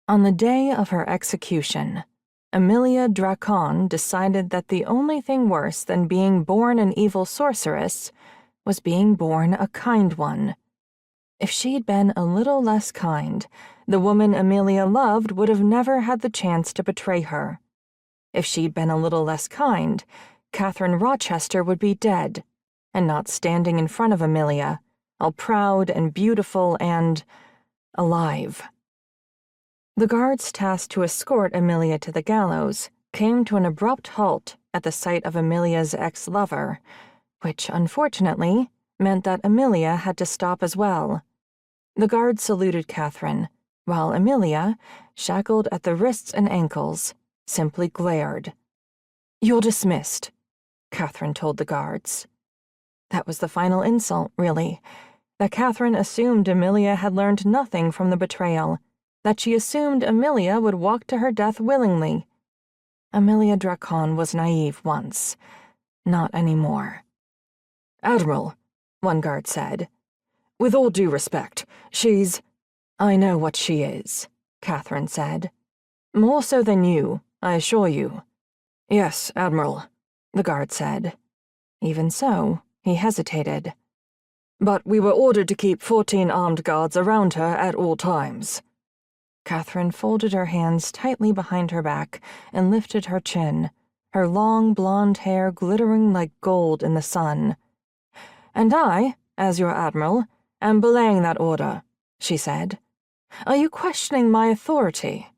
On the day of her execution, Emilia Drakon decided that the only thing worse than being born an evil sorceress was being born a kind one. If she'd been a little less kind, the woman Emilia loved would have never had the chance to betray her. If she'd been a little less kind, Catherine Rochester would be dead, and not standing in front of Emilia, all proud and beautiful and alive. The guards tasked to escort Emilia to the gallows came to an abrupt halt at the sight of Emilia's ex-lover, which, unfortunately, meant that Emilia had to stop as well. The guards saluted Catherine, while Emilia, shackled at the wrists and ankles, simply glared. "You're dismissed," Catherine told the guards. That was the final insult, really, that Catherine assumed Emilia had learned nothing from the betrayal, that she assumed Emilia would walk to her death willingly. Emilia Drakon was naive once, not anymore. "Admiral," one guard said, "with all due respect, she's—" "I know what she is," Catherine said. "More so than you, I assure you." "Yes, Admiral," the guard said. Even so, he hesitated. "But we were ordered to keep 14 armed guards around her at all times." Catherine folded her hands tightly behind her back and lifted her chin, her long blonde hair glittering like gold in the sun. "And I, as your admiral, am belaying that order," she said. "Are you questioning my authority?"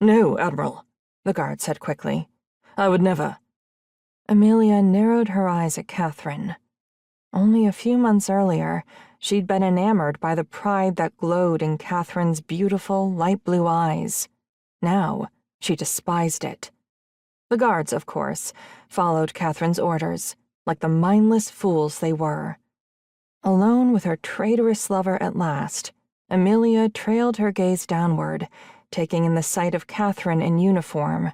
"No, Admiral," the guard said quickly. "I would never." Emilia narrowed her eyes at Catherine. Only a few months earlier, she'd been enamored by the pride that glowed in Catherine's beautiful, light blue eyes. Now, she despised it. The guards, of course, followed Catherine's orders, like the mindless fools they were. Alone with her traitorous lover at last, Emilia trailed her gaze downward, taking in the sight of Catherine in uniform.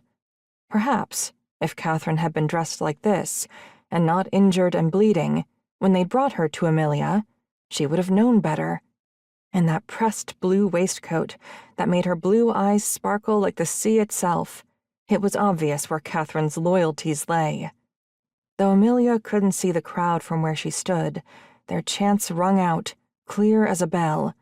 Perhaps, if Catherine had been dressed like this, and not injured and bleeding, when they brought her to Emilia, she would have known better. In that pressed blue waistcoat that made her blue eyes sparkle like the sea itself, it was obvious where Catherine's loyalties lay. Though Emilia couldn't see the crowd from where she stood, their chants rung out, clear as a bell,